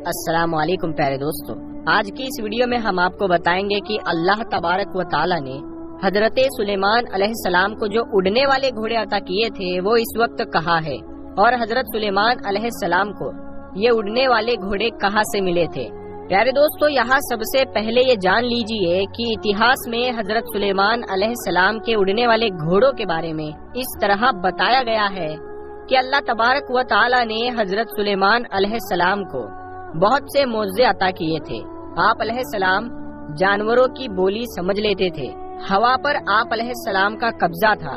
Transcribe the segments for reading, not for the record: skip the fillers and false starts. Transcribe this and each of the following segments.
السلام علیکم پیارے دوستو، آج کی اس ویڈیو میں ہم آپ کو بتائیں گے کہ اللہ تبارک و تعالی نے حضرت سلیمان علیہ السلام کو جو اڑنے والے گھوڑے عطا کیے تھے وہ اس وقت کہاں ہے، اور حضرت سلیمان علیہ السلام کو یہ اڑنے والے گھوڑے کہاں سے ملے تھے۔ پیارے دوستو، یہاں سب سے پہلے یہ جان لیجئے کہ اتہاس میں حضرت سلیمان علیہ السلام کے اڑنے والے گھوڑوں کے بارے میں اس طرح بتایا گیا ہے کہ اللہ تبارک و تعالی نے حضرت سلیمان علیہ السلام کو بہت سے معجزے عطا کیے تھے۔ آپ علیہ السلام جانوروں کی بولی سمجھ لیتے تھے، ہوا پر آپ علیہ السلام کا قبضہ تھا،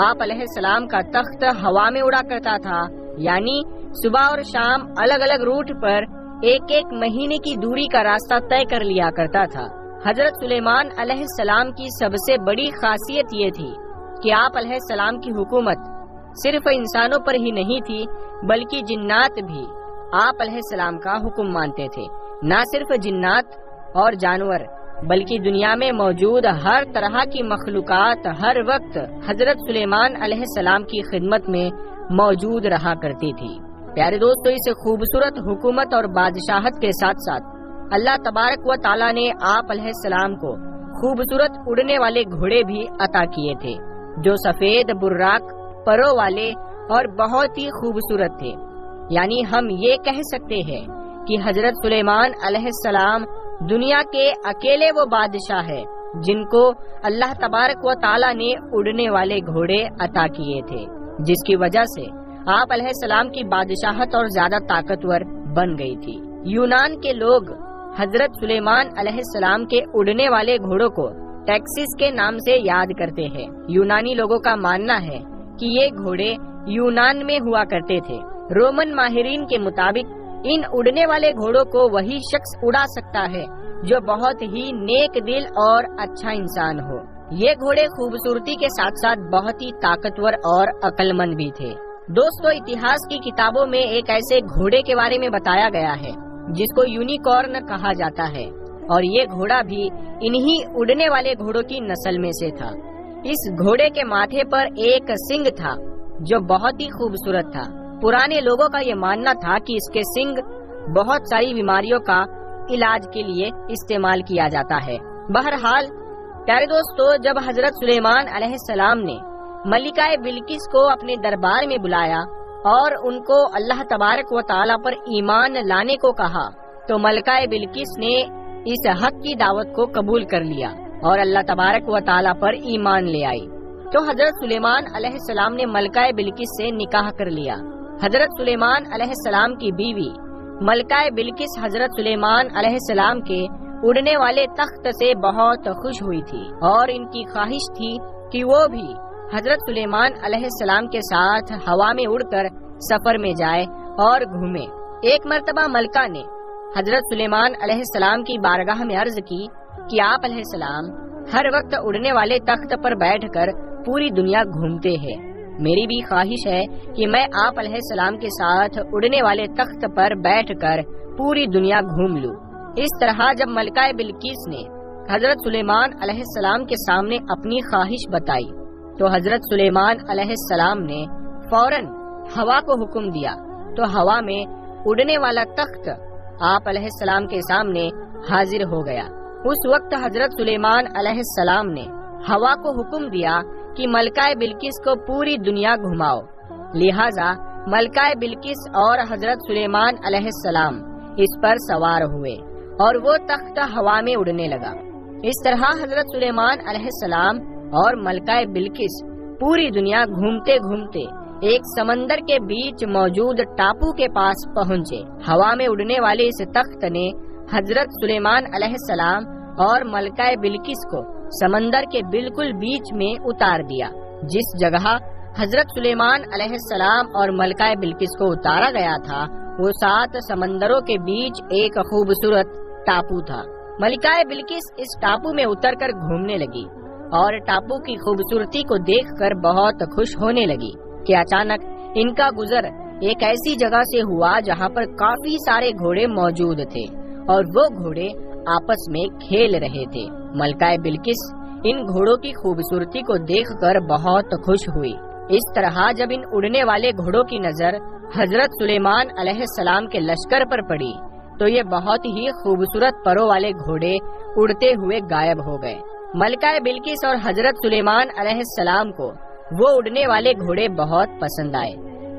آپ علیہ السلام کا تخت ہوا میں اڑا کرتا تھا، یعنی صبح اور شام الگ الگ روٹ پر ایک مہینے کی دوری کا راستہ طے کر لیا کرتا تھا۔ حضرت سلیمان علیہ السلام کی سب سے بڑی خاصیت یہ تھی کہ آپ علیہ السلام کی حکومت صرف انسانوں پر ہی نہیں تھی بلکہ جنات بھی آپ علیہ السلام کا حکم مانتے تھے۔ نہ صرف جنات اور جانور بلکہ دنیا میں موجود ہر طرح کی مخلوقات ہر وقت حضرت سلیمان علیہ السلام کی خدمت میں موجود رہا کرتی تھی۔ پیارے دوستو، اس خوبصورت حکومت اور بادشاہت کے ساتھ ساتھ اللہ تبارک و تعالی نے آپ علیہ السلام کو خوبصورت اڑنے والے گھوڑے بھی عطا کیے تھے جو سفید براق پروں والے اور بہت ہی خوبصورت تھے۔ یعنی ہم یہ کہہ سکتے ہیں کہ حضرت سلیمان علیہ السلام دنیا کے اکیلے وہ بادشاہ ہے جن کو اللہ تبارک و تعالی نے اڑنے والے گھوڑے عطا کیے تھے، جس کی وجہ سے آپ علیہ السلام کی بادشاہت اور زیادہ طاقتور بن گئی تھی۔ یونان کے لوگ حضرت سلیمان علیہ السلام کے اڑنے والے گھوڑوں کو ٹیکسس کے نام سے یاد کرتے ہیں۔ یونانی لوگوں کا ماننا ہے کہ یہ گھوڑے یونان میں ہوا کرتے تھے۔ رومن ماہرین کے مطابق ان اڑنے والے گھوڑوں کو وہی شخص اڑا سکتا ہے جو بہت ہی نیک دل اور اچھا انسان ہو۔ یہ گھوڑے خوبصورتی کے ساتھ ساتھ بہت ہی طاقتور اور عقل مند بھی تھے۔ دوستو، اتہاس کی کتابوں میں ایک ایسے گھوڑے کے بارے میں بتایا گیا ہے جس کو یونیکارن کہا جاتا ہے، اور یہ گھوڑا بھی انہی اڑنے والے گھوڑوں کی نسل میں سے تھا۔ اس گھوڑے کے ماتھے پر ایک سنگ تھا جو بہت ہی خوبصورت تھا۔ پرانے لوگوں کا یہ ماننا تھا کہ اس کے سنگ بہت ساری بیماریوں کا علاج کے لیے استعمال کیا جاتا ہے۔ بہرحال پیارے دوستو، جب حضرت سلیمان علیہ السلام نے ملکہ بلقیس کو اپنے دربار میں بلایا اور ان کو اللہ تبارک و تعالی پر ایمان لانے کو کہا تو ملکہ بلقیس نے اس حق کی دعوت کو قبول کر لیا اور اللہ تبارک و تعالی پر ایمان لے آئی۔ تو حضرت سلیمان علیہ السلام نے ملکہ بلقیس سے نکاح کر لیا۔ حضرت سلیمان علیہ السلام کی بیوی ملکہ بلقیس حضرت سلیمان علیہ السلام کے اڑنے والے تخت سے بہت خوش ہوئی تھی، اور ان کی خواہش تھی کہ وہ بھی حضرت سلیمان علیہ السلام کے ساتھ ہوا میں اڑ کر سفر میں جائے اور گھومے۔ ایک مرتبہ ملکہ نے حضرت سلیمان علیہ السلام کی بارگاہ میں عرض کی کہ آپ علیہ السلام ہر وقت اڑنے والے تخت پر بیٹھ کر پوری دنیا گھومتے ہیں، میری بھی خواہش ہے کہ میں آپ علیہ السلام کے ساتھ اڑنے والے تخت پر بیٹھ کر پوری دنیا گھوم لوں۔ اس طرح جب ملکہ بلقیس نے حضرت سلیمان علیہ السلام کے سامنے اپنی خواہش بتائی تو حضرت سلیمان علیہ السلام نے فوراً ہوا کو حکم دیا، تو ہوا میں اڑنے والا تخت آپ علیہ السلام کے سامنے حاضر ہو گیا۔ اس وقت حضرت سلیمان علیہ السلام نے ہوا کو حکم دیا کہ ملکہ بلقیس کو پوری دنیا گھماؤ، لہٰذا ملکہ بلقیس اور حضرت سلیمان علیہ السلام اس پر سوار ہوئے اور وہ تخت ہوا میں اڑنے لگا۔ اس طرح حضرت سلیمان علیہ السلام اور ملکہ بلقیس پوری دنیا گھومتے گھومتے ایک سمندر کے بیچ موجود ٹاپو کے پاس پہنچے۔ ہوا میں اڑنے والے اس تخت نے حضرت سلیمان علیہ السلام اور ملکہ بلقیس کو سمندر کے بالکل بیچ میں اتار دیا۔ جس جگہ حضرت سلیمان علیہ السلام اور ملکہ بلقیس کو اتارا گیا تھا وہ 7 سمندروں کے بیچ ایک خوبصورت ٹاپو تھا۔ ملکہ بلقیس اس ٹاپو میں اتر کر گھومنے لگی اور ٹاپو کی خوبصورتی کو دیکھ کر بہت خوش ہونے لگی کہ اچانک ان کا گزر ایک ایسی جگہ سے ہوا جہاں پر کافی سارے گھوڑے موجود تھے اور وہ گھوڑے آپس میں کھیل رہے تھے۔ ملکہ بلقیس ان گھوڑوں کی خوبصورتی کو دیکھ کر بہت خوش ہوئی۔ اس طرح جب ان اڑنے والے گھوڑوں کی نظر حضرت سلیمان علیہ السلام کے لشکر پر پڑی تو یہ بہت ہی خوبصورت پروں والے گھوڑے اڑتے ہوئے غائب ہو گئے۔ ملکہ بلقیس اور حضرت سلیمان علیہ السلام کو وہ اڑنے والے گھوڑے بہت پسند آئے۔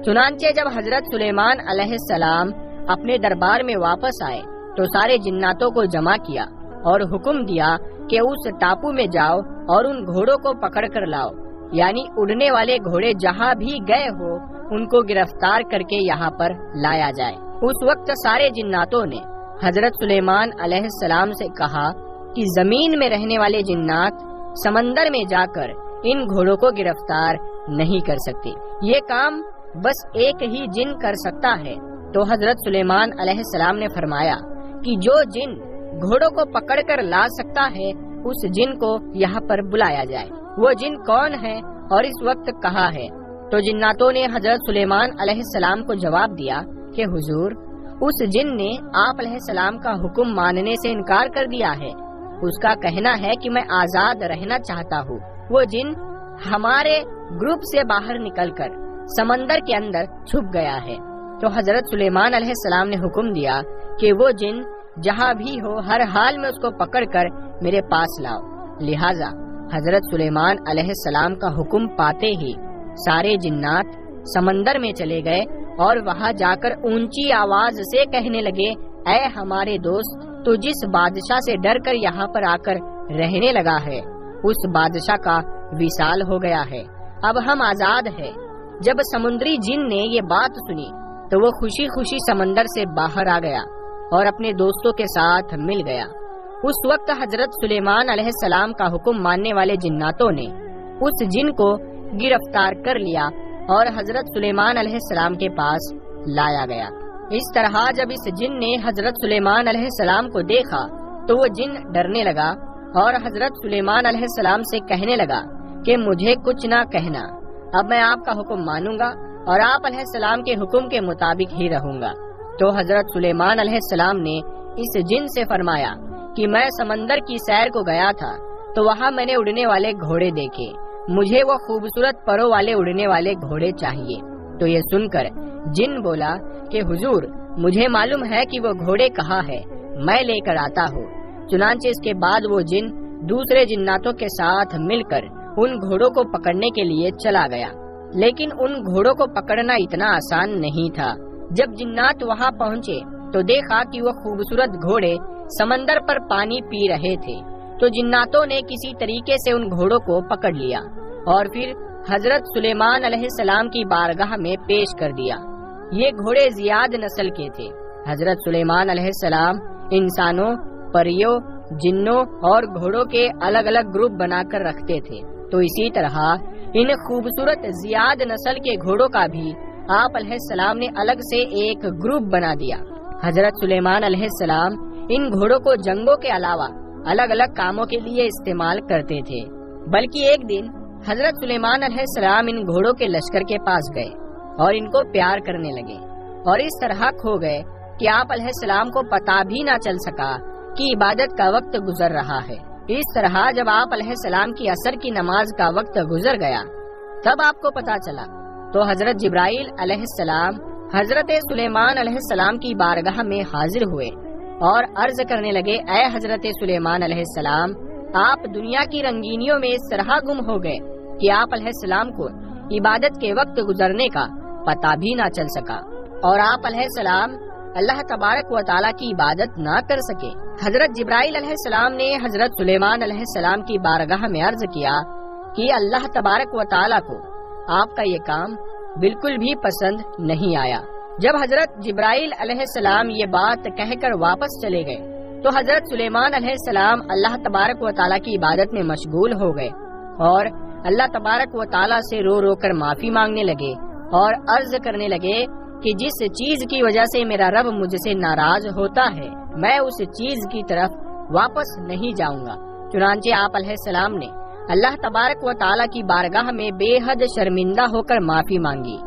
چنانچہ جب حضرت سلیمان علیہ السلام اپنے دربار میں واپس آئے تو سارے جناتوں کو جمع کیا اور حکم دیا کہ اس ٹاپو میں جاؤ اور ان گھوڑوں کو پکڑ کر لاؤ، یعنی اڑنے والے گھوڑے جہاں بھی گئے ہو ان کو گرفتار کر کے یہاں پر لایا جائے۔ اس وقت سارے جناتوں نے حضرت سلیمان علیہ السلام سے کہا کہ زمین میں رہنے والے جنات سمندر میں جا کر ان گھوڑوں کو گرفتار نہیں کر سکتے، یہ کام بس ایک ہی جن کر سکتا ہے۔ تو حضرت سلیمان علیہ السلام نے فرمایا کہ جو جن گھوڑوں کو پکڑ کر لا سکتا ہے اس جن کو یہاں پر بلایا جائے۔ وہ جن کون ہے اور اس وقت کہاں ہے؟ تو جناتوں نے حضرت سلیمان علیہ السلام کو جواب دیا کہ حضور، اس جن نے آپ علیہ السلام کا حکم ماننے سے انکار کر دیا ہے، اس کا کہنا ہے کہ میں آزاد رہنا چاہتا ہوں۔ وہ جن ہمارے گروپ سے باہر نکل کر سمندر کے اندر چھپ گیا ہے۔ تو حضرت سلیمان علیہ السلام نے حکم دیا کہ وہ جن جہاں بھی ہو ہر حال میں اس کو پکڑ کر میرے پاس لاؤ۔ لہٰذا حضرت سلیمان علیہ السلام کا حکم پاتے ہی سارے جنات سمندر میں چلے گئے اور وہاں جا کر اونچی آواز سے کہنے لگے، اے ہمارے دوست، تو جس بادشاہ سے ڈر کر یہاں پر آ کر رہنے لگا ہے اس بادشاہ کا وصال ہو گیا ہے، اب ہم آزاد ہیں۔ جب سمندری جن نے یہ بات سنی تو وہ خوشی خوشی سمندر سے باہر آ گیا اور اپنے دوستوں کے ساتھ مل گیا۔ اس وقت حضرت سلیمان علیہ السلام کا حکم ماننے والے جناتوں نے اس جن کو گرفتار کر لیا اور حضرت سلیمان علیہ السلام کے پاس لایا گیا۔ اس طرح جب اس جن نے حضرت سلیمان علیہ السلام کو دیکھا تو وہ جن ڈرنے لگا اور حضرت سلیمان علیہ السلام سے کہنے لگا کہ مجھے کچھ نہ کہنا، اب میں آپ کا حکم مانوں گا اور آپ علیہ السلام کے حکم کے مطابق ہی رہوں گا۔ تو حضرت سلیمان علیہ السلام نے اس جن سے فرمایا کہ میں سمندر کی سیر کو گیا تھا تو وہاں میں نے اڑنے والے گھوڑے دیکھے، مجھے وہ خوبصورت پروں والے اڑنے والے گھوڑے چاہیے۔ تو یہ سن کر جن بولا کہ حضور، مجھے معلوم ہے کہ وہ گھوڑے کہاں ہے، میں لے کر آتا ہوں۔ چنانچہ اس کے بعد وہ جن دوسرے جناتوں کے ساتھ مل کر ان گھوڑوں کو پکڑنے کے لیے چلا گیا، لیکن ان گھوڑوں کو پکڑنا اتنا آسان نہیں تھا۔ جب جنات وہاں پہنچے تو دیکھا کہ وہ خوبصورت گھوڑے سمندر پر پانی پی رہے تھے۔ تو جناتوں نے کسی طریقے سے ان گھوڑوں کو پکڑ لیا اور پھر حضرت سلیمان علیہ السلام کی بارگاہ میں پیش کر دیا۔ یہ گھوڑے زیاد نسل کے تھے۔ حضرت سلیمان علیہ السلام انسانوں، پریوں، جنوں اور گھوڑوں کے الگ الگ گروپ بنا کر رکھتے تھے، تو اسی طرح ان خوبصورت زیاد نسل کے گھوڑوں کا بھی آپ علیہ السلام نے الگ سے ایک گروپ بنا دیا۔ حضرت سلیمان علیہ السلام ان گھوڑوں کو جنگوں کے علاوہ الگ الگ کاموں کے لیے استعمال کرتے تھے۔ بلکہ ایک دن حضرت سلیمان علیہ السلام ان گھوڑوں کے لشکر کے پاس گئے اور ان کو پیار کرنے لگے، اور اس طرح کھو گئے کہ آپ علیہ السلام کو پتہ بھی نہ چل سکا کہ عبادت کا وقت گزر رہا ہے۔ اس طرح جب آپ علیہ السلام کی عصر کی نماز کا وقت گزر گیا تب آپ کو پتہ چلا، تو حضرت جبرائیل علیہ السلام حضرت سلیمان علیہ السلام کی بارگاہ میں حاضر ہوئے اور عرض کرنے لگے، اے حضرت سلیمان علیہ السلام، آپ دنیا کی رنگینیوں میں اس طرح گم ہو گئے کہ آپ علیہ السلام کو عبادت کے وقت گزرنے کا پتہ بھی نہ چل سکا، اور آپ علیہ السلام اللہ تبارک و تعالیٰ کی عبادت نہ کر سکے۔ حضرت جبرائیل علیہ السلام نے حضرت سلیمان علیہ السلام کی بارگاہ میں عرض کیا کہ اللہ تبارک و تعالیٰ کو آپ کا یہ کام بالکل بھی پسند نہیں آیا۔ جب حضرت جبرائیل علیہ السلام یہ بات کہہ کر واپس چلے گئے تو حضرت سلیمان علیہ السلام اللہ تبارک و تعالیٰ کی عبادت میں مشغول ہو گئے اور اللہ تبارک و تعالیٰ سے رو رو کر معافی مانگنے لگے اور عرض کرنے لگے کہ جس چیز کی وجہ سے میرا رب مجھ سے ناراض ہوتا ہے میں اس چیز کی طرف واپس نہیں جاؤں گا۔ چنانچہ آپ علیہ السلام نے اللہ تبارک و تعالیٰ کی بارگاہ میں بے حد شرمندہ ہو کر معافی مانگی،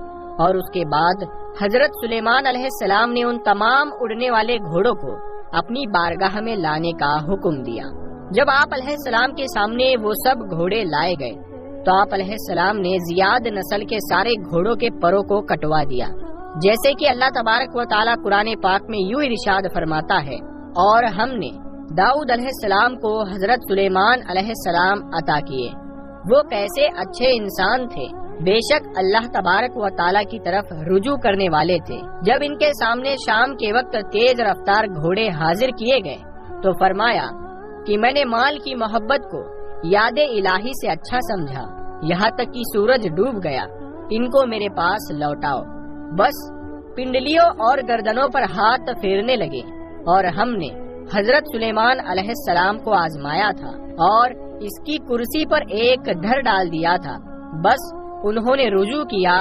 اور اس کے بعد حضرت سلیمان علیہ السلام نے ان تمام اڑنے والے گھوڑوں کو اپنی بارگاہ میں لانے کا حکم دیا۔ جب آپ علیہ السلام کے سامنے وہ سب گھوڑے لائے گئے تو آپ علیہ السلام نے زیاد نسل کے سارے گھوڑوں کے پروں کو کٹوا دیا، جیسے کہ اللہ تبارک و تعالیٰ قرآن پاک میں یوں ارشاد فرماتا ہے، اور ہم نے داؤد علیہ السلام کو حضرت سلیمان علیہ السلام عطا کیے، وہ کیسے اچھے انسان تھے، بے شک اللہ تبارک و تعالیٰ کی طرف رجوع کرنے والے تھے۔ جب ان کے سامنے شام کے وقت تیز رفتار گھوڑے حاضر کیے گئے تو فرمایا کہ میں نے مال کی محبت کو یاد الہی سے اچھا سمجھا، یہاں تک کہ سورج ڈوب گیا، ان کو میرے پاس لوٹاؤ۔ بس پنڈلیوں اور گردنوں پر ہاتھ پھیرنے لگے، اور ہم نے حضرت سلیمان علیہ السلام کو آزمایا تھا اور اس کی کرسی پر ایک دھر ڈال دیا تھا۔ بس انہوں نے رجوع کیا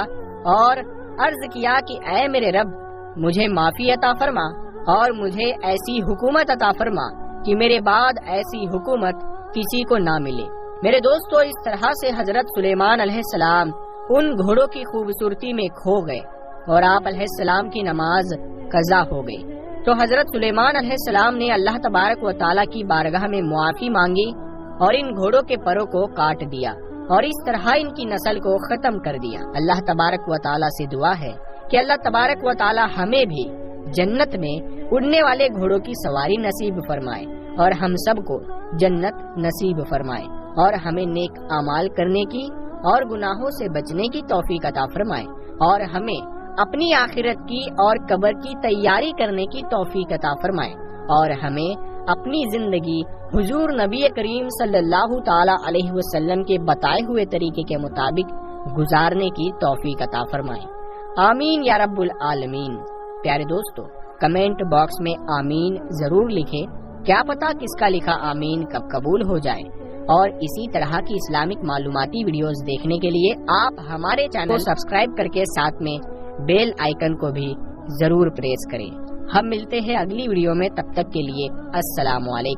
اور عرض کیا کہ اے میرے رب، مجھے معافی عطا فرما اور مجھے ایسی حکومت عطا فرما کہ میرے بعد ایسی حکومت کسی کو نہ ملے۔ میرے دوستو، اس طرح سے حضرت سلیمان علیہ السلام ان گھوڑوں کی خوبصورتی میں کھو گئے اور آپ علیہ السلام کی نماز قضا ہو گئی۔ تو حضرت سلیمان علیہ السلام نے اللہ تبارک و تعالیٰ کی بارگاہ میں معافی مانگی اور ان گھوڑوں کے پروں کو کاٹ دیا اور اس طرح ان کی نسل کو ختم کر دیا۔ اللہ تبارک و تعالیٰ سے دعا ہے کہ اللہ تبارک و تعالیٰ ہمیں بھی جنت میں اڑنے والے گھوڑوں کی سواری نصیب فرمائے اور ہم سب کو جنت نصیب فرمائے اور ہمیں نیک اعمال کرنے کی اور گناہوں سے بچنے کی توفیق عطا فرمائے اور ہمیں اپنی آخرت کی اور قبر کی تیاری کرنے کی توفیق عطا فرمائے اور ہمیں اپنی زندگی حضور نبی کریم صلی اللہ تعالی علیہ وسلم کے بتائے ہوئے طریقے کے مطابق گزارنے کی توفیق عطا فرمائے۔ آمین یا رب العالمین۔ پیارے دوستو، کمنٹ باکس میں آمین ضرور لکھیں، کیا پتا کس کا لکھا آمین کب قبول ہو جائے۔ اور اسی طرح کی اسلامک معلوماتی ویڈیوز دیکھنے کے لیے آپ ہمارے چینل کو سبسکرائب کر کے ساتھ میں بیل آئیکن کو بھی ضرور پریس کریں۔ ہم ملتے ہیں اگلی ویڈیو میں، تب تک کے لیے السلام علیکم۔